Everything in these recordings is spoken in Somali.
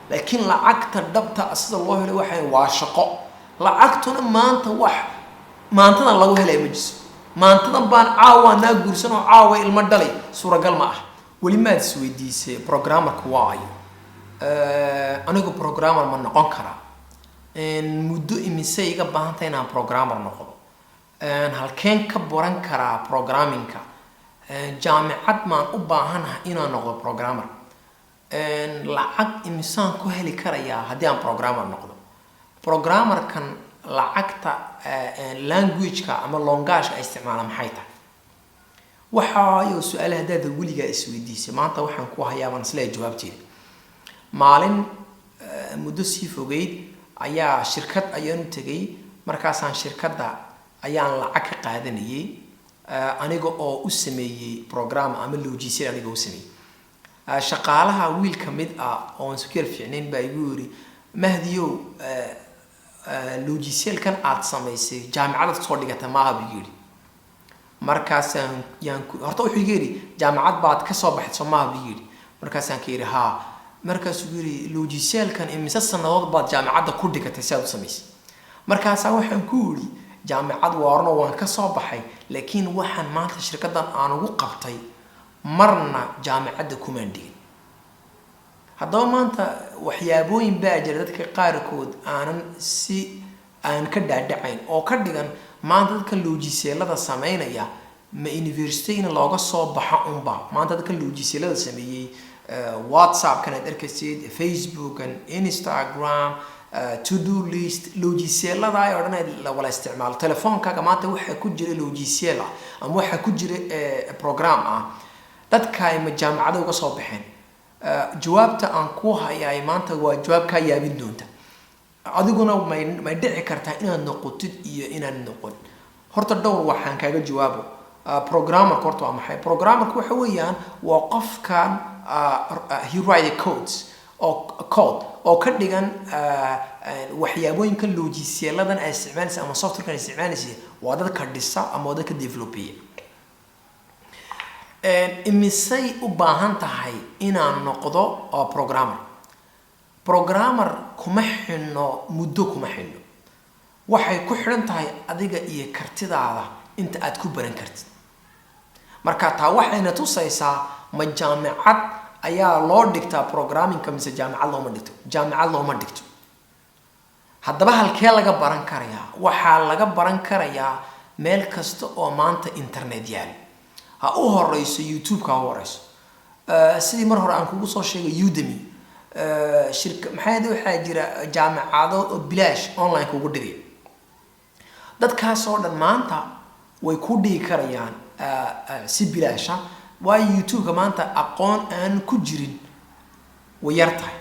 laakiin lacagta dhabta sida loo helo waxay waa shaqo lacagtuna maanta wax maantada lagu helay ma jirto maantada baan caawa naa guursan oo caawa ilmo dhalay suuragal ma ah wali maad isweydiisay programmerku waayo anigu programmer ma noqon karaa muddo imise iga baahan tahay inaan programmer noqdo halkeen ka baran karaa programmingka jaamacad maan u baahanahay inaan noqdo programmer lacag imisaan ku heli karayaa haddii aan programmer noqdo programmerkan lacagta language-ka ama longaashka ay isticmaalaan maxay tahay waxaayo su-aalaha haddaad weligaa isweydiisay maanta waxaan ku hayaa baan isleeyahay jawaabteeda maalin muddo sii fogeyd ayaa shirkad ayaan u tegay markaasaan shirkadda ayaan lacag ka qaadanayay aniga oo u sameeyey program ama logiciel aniga u sameeyey shaqaalaha wiil ka mid ah oo aan sukir fiicnayn baa igu yiri mahdiyow logicielkan aad samaysay jaamacad soo dhigata maaha buu yiri markaasaan horta wuxuu yiri jaamacad baad ka soo baxday Soomaaliya buu yiri markaasaan ka yiri ha markaasuu yiri logicielkan imisa sanadood baad jaamacadda ku dhigatay si aad u samaysay markaasaan waxaan ku yiri jaamacad waarno waan ka soo baxay laakiin waxaan maanta shirkadan aan ugu qabtay marna jaamacadda kuma dhigin haddaba maanta waxyaabooyin baa jira dadka qaarkood aanan si aan ka dhaadhacayn oo ka dhigan maanta dadka logicielada sameynaya ma university in looga soo baxo unba maanta dadka logicielada sameeyay WhatsApp kan arkaysid Facebook and Instagram to-do list logicielada ay odhanay la wala isticmaalo telefoonkaaga maanta waxa ku jira logiciel ama waxa ku jira program ah dadka ay jaamacada uga soo baxeen jawaabta aan ku hayay maanta waa jawaab ka yaabin doonta adiguna ma dhici kartaa inaad noqotid iyo inaad noqon horta dhowr waxaan kaaga jawaabo programmer horta waa maxay programmer waxa weeyaan waa qofkan he write codes or code oo ka dhigan waxyaabooyinka logicieladan ay isticmaalaysa ama software-kan ay isticmaalaysa waa dadka dhisa ama dadka developer imisay u baahan tahay inaan noqdo programmer kuma xinno muddo kuma xinno waxay ku xiran tahay adiga iyo kartidaada inta aad ku baran kartid marka taa waxayna tusaysaa ma jaamacad ayaa loo dhigtaa programmingka mise jaamacad looma dhigto haddaba halkee laga baran karayaa waxaa laga baran karayaa meel kasta oo maanta internet yaal ha u horeyso YouTube-ka ha u horeyso sidii mar hore aan kugu soo sheegay Udemy shirka maxay waxaa jira jaamacado oo bilaash online kugu dhigay dadkaas oo dhan maanta way ku dhigi karayaan si bilaash ah waa YouTube-ka maanta aqoon aan ku jirin way yartahay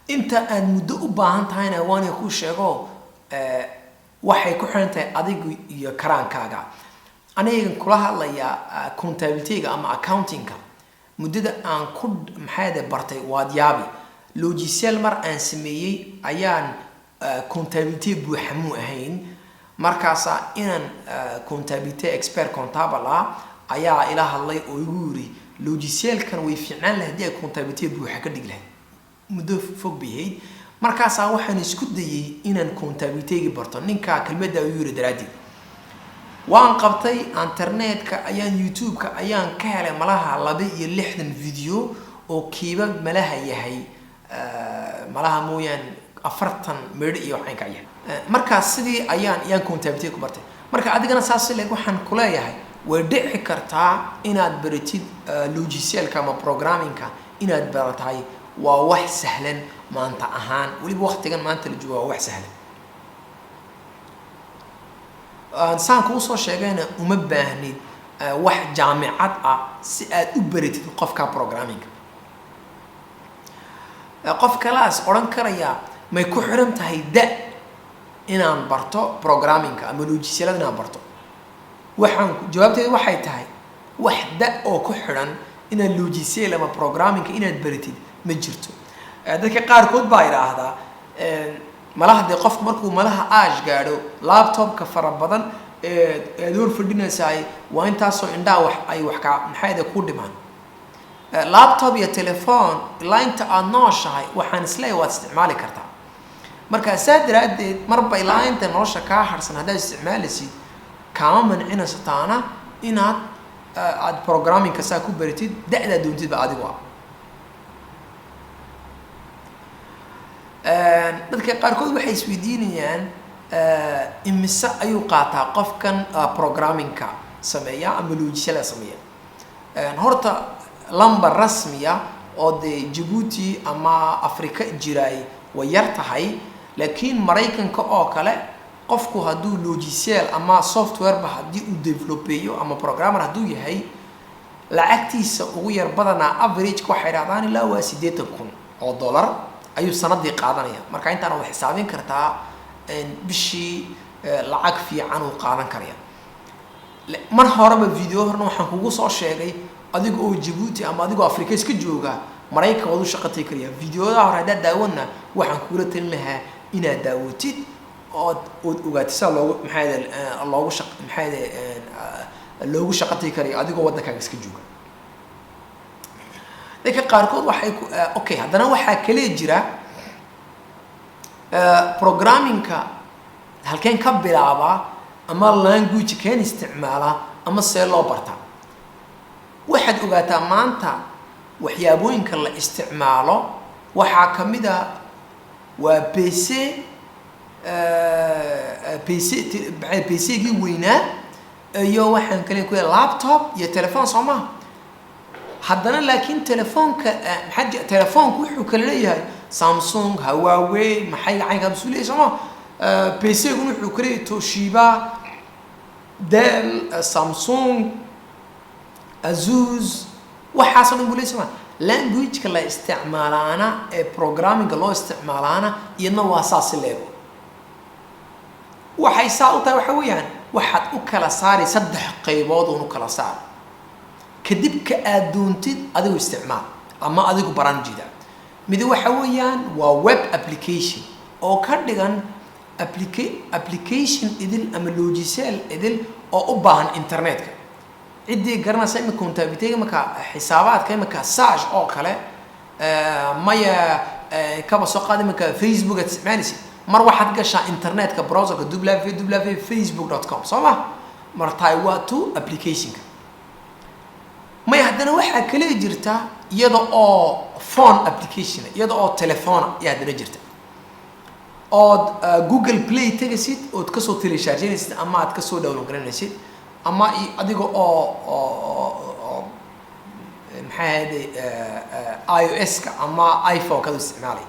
inta aan muddo u baahan tahayna waan ku sheego waxay ku xiran tahay adiga iyo karaankaaga aniga kula hadlaya accountability-ga ama accounting-ka muddada aan ku maxay bartay waad yaabi logiciel mar aan sameeyay ayaan accountability buuxamu ahayn markaasa inaan accountability expert comptable ayaa ila hadlay oo igu yiri logicielkan way fiicnaan lahayd hadii accountability buuxa ka dhig lahayd muddo fog bihay markaasa waxaan isku dayay inaan accountability-ga barto ninka kelmadda uu yiri daraadii waan qabtay internet-ka ayaan YouTube-ka ayaan ka helay malaha 260 video oo kiiba malaha yahay malaha mooyaan 40 midh iyo waxaan ka yahay marka sidii ayaan accountability ku bartay marka adigana saas leeg waxaan ku leeyahay way dhici kartaa inaad baratid logicielka ama programmingka inaad baratay waa wax sahlan maanta ahaan waliba waqtigan maanta la joogo wax sahlan saan ku soo sheegayna uma baahnid wax jaamacad ah si aad u baratid qofka programming qof kalaas oran karaya may ku xiran tahay inaan barto programming ama logicielada inaan barto waxaan jawaabteedu waxay tahay wax oo ku xiran inaan logiciel ama programming inaad baratid ma jirto dadka qaarkood baa yiraahdaa malaha de qofku markuu malaha aash gaadho laptop-ka fara badan door fadhinaysa waa intaas oo indhaa wax ay wax ka maxay ku dhimaan laptop iyo telephone ilaa inta aad nooshahay waxaan isleeyahay waad isticmaali kartaa marka saa daraadeed marba ilaa inta nolosha kaa harsan haddaad isticmaalaysid kaama mancinayso taana inaad aad programmingka saa ku baratid da'daa doontidba adigu ah dadka qaarkood waxay isweydiinayaan imise ayuu qaataa qofkan programmingka sameeya ama loojisala sameeya horta lambar rasmiya oo dee Djibouti ama Afrika jiraay way yar tahay laakiin Mareykanka oo kale qofku hadduu logiciel ama software ba haddii uu developeeyo ama programmer hadduu yahay lacagtiisa ugu yar badanaa average waxay raadaan ilaa waa 80,000 oo dollar ayuu sanadii qaadanaya marka intaan wax xisaabin kartaa bishii lacag fiican uu qaadan karaya mar horeba video horna waxaan kugu soo sheegay adiga oo Djibouti ama adiga oo Afrika iska jooga Mareykanka wadu shaqatay kariya videoda hore hadda daawana waxaan kugula talin lahaa inaad daawatid oo ogaatisa loogu shaqatay kariya adiga wadankaaga iska jooga dadka qaarkood waxay okay haddana waxaa kale jira programmingka halkeen ka bilaaba ama language keen isticmaala ama see loo bartaa waxaad ogaataa maanta waxyaabooyinka la isticmaalo waxaa kamid ah waa PC-gii weynaa iyo waxaan kale ku laptop iyo telephone Soomaa haddana laakiin telefoonka telefoonku wuxuu kala leeyahay Samsung Huawei maxay caynka masuuliyay Soomaa PC-gu wuxuu kala leeyahay Toshiba Dell Samsung Asus waxaasoo dhan buleysama language-ka la isticmaalaana ee programming loo isticmaalaana iyadna waa saas leeyahay waxay saa u tahay waxa weeyaan waxaad u kala saari saddex qaybood oo u kala saar kadib ka aad doontid adigu isticmaal ama adigu baran jida mid waxa weeyaan waa web application oo ka dhigan application idil ama logiciel idil oo u baahan internetka cidii garanaysa in kontabilitiga marka xisaabaadka imika search oo kale maya kaba soo qaadi marka Facebook aad isticmaalaysid mar waxaad gashaa internetka browserka www.facebook.com Soomaa martay waa to applicationka maya haddana waxaa kale jirta iyada oo phone application iyada oo telephone yaa haddana jirta oo Google Play tagasid oo ka soo teleeshaajinaysid ama aad ka soo download garanaysid ama adiga oo maxay iOS-ka ama iPhone-ka isticmaalay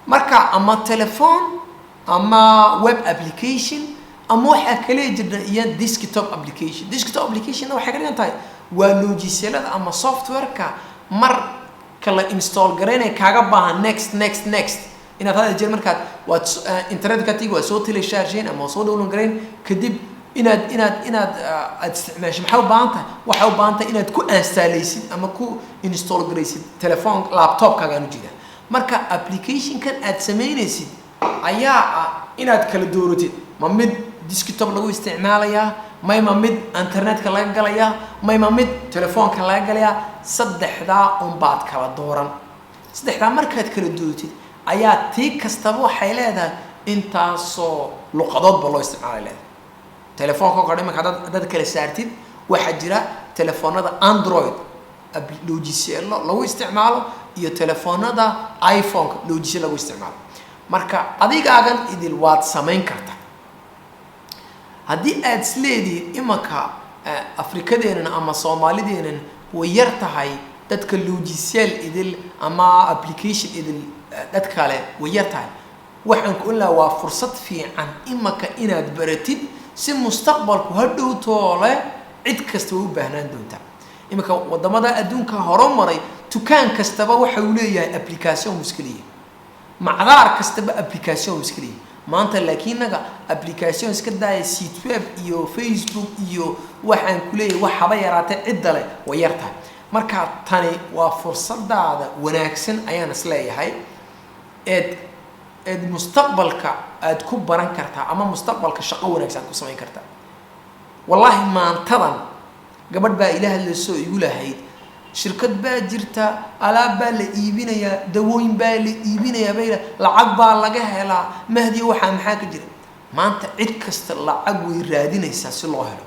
marka ama telephone ama web application ama waxa kale jirta iyo desktop application waxa ka dhigan tahay waa logicielada ama software-ka mar kala install gareynay kaaga baahan next inaad hada jeer markaad waad internet-ka tigi waa soo teleeshaajin ama soo download gareyn kadib inaad isticmaasho maxay u baahan tahay waxa u baahan tahay inaad ku installeysid ama ku install gareysid telephone laptop-kaaga aanu jira marka application-kan aad sameynaysid ayaa inaad kala dooratid ma mid desktop lagu isticmaalayaa ma mid internetka laga galayaa ma mid telefoonka laga galayaa saddexdaa baad kala dooran saddexdaa markaad kala dooratid ayaa tii kastaba waxay leedahay intaasoo luqadoodba loo isticmaalay leedahay telefoonka qodhay marka dad kala saartid waxa jira telefoonada Android logiciel lagu isticmaalo iyo telefoonada iPhone logiciel lagu isticmaalo marka adigaagan idil waad sameyn kartaa haddii aad isleedid imaka Afrikadeena ama Soomaalideena way yar tahay dadka logiciel idil ama application idil dad kale way yar tahay waxaan ku ilaa waa fursad fiican imaka inaad baratid si mustaqbalku hadhow toole cid kasta u baahnaan doonta imaka wadamada adduunka horumaray tukaan kastaba waxa uu leeyahay application muskiliye macdaar kastaba application muskiliye maanta laakiinaga application iska daaya site web iyo Facebook iyo waxaan ku leeyahay wax haba yaraatay cid dale way yartahay marka tani waa fursadaada wanaagsan ayaan isleeyahay eed mustaqbalka aad ku baran kartaa ama mustaqbalka shaqo wanaagsan ku sameyn kartaa wallahi maantadan gabadh baa ilaahay la soo igu lahayd shirkad baa jirta alaab baa la iibinayaa dawooyin baa la iibinayaa bayla lacag baa laga helaa mahdi waxaa maxaa ka jira maanta cid kasta lacag way raadinaysaa si loo helo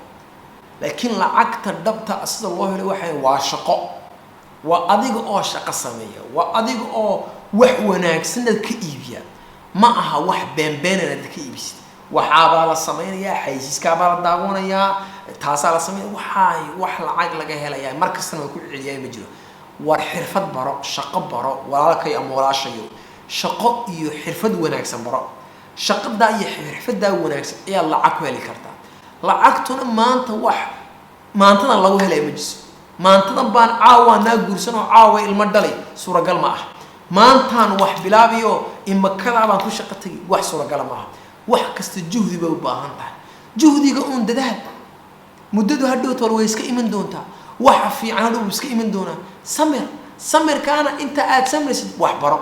laakiin lacagta dhabta sida loo helo waa shaqo waa adiga oo shaqo sameeya waa adiga oo wax wanaagsan ka iibiya ma aha wax beenbeenana ka iibisay waxaabaa la samaynayaa xaysiiskaabaa la daawanayaa taasaa la sameynaya wax lacag laga helayaa markastana waa ku celiyay ma jiro war xirfad baro shaqo baro walaalkay ama walaashayo shaqo iyo xirfad wanaagsan baro shaqada iyo xirfada wanaagsan ayaa lacag ku heli kartaa lacagtuna maantada lagu helay ma jiso maantadan baan caawa naa guursan oo caawa ilmo dhalay suuragal ma ah maantaan wax bilaabiyo imakada baan ku shaqo tagay wax suuragal ma ah wax kasta juhdi bay u baahan tahay juhdiga uun dadaal muddadu hadhow tol way iska iman doontaa waxa fiican hadhow iska iman doonaa samirkaana inta aad samaysid wax baro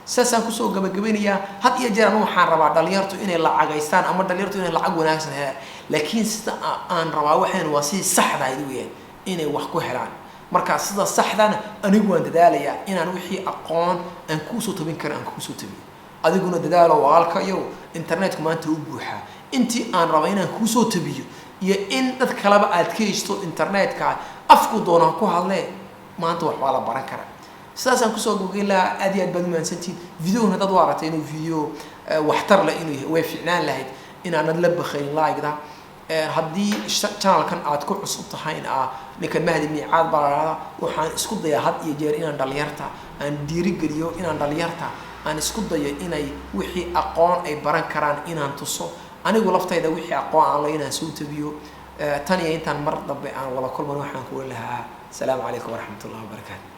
saasaan kusoo gabagabaynayaa had iyo jeer waxaan rabaa dhalinyartu inay lacagaystaan ama dhalinyartu inay lacag wanaagsan helaan laakiin sida aan rabaa waxaan waa si saxda ah weeyaan inay wax ku helaan marka sida saxdana anigu waan dadaalayaa inaan wixii aqoon aan ku soo tabin karo aan ku soo tabiyo adiguna dadaalo walaalka iyo internetku maanta u buuxa intii aan rabaa inaan ku soo tabiyo iyo in dad kaleba aad ka heysto internetka afku doona ku hadlee maanta wax waa la baran karaa sidaasaan kusoo gogeylaa aad iyo aad baad umahansantiin videohuna dad waa aragtay inuu video waxtar leh inuu way fiicnaan lahayd inaanad la bakhayn like-da haddii channelkan aad ku cusub tahay ninkan Mahdi Miicaad baa la waxaan isku dayaa had iyo jeer inaan dhalinyarta aan dhiirigeliyo inaan dhalinyarta aan isku dayo inay wixii aqoon ay baran karaan inaan tuso anigu laftayda wixii aqoon aan la inaan soo tabiyo tan iyo intaan mar dambe aan wada kulman waxaan ku leeyahay السلام عليكم ورحمة الله وبركاته.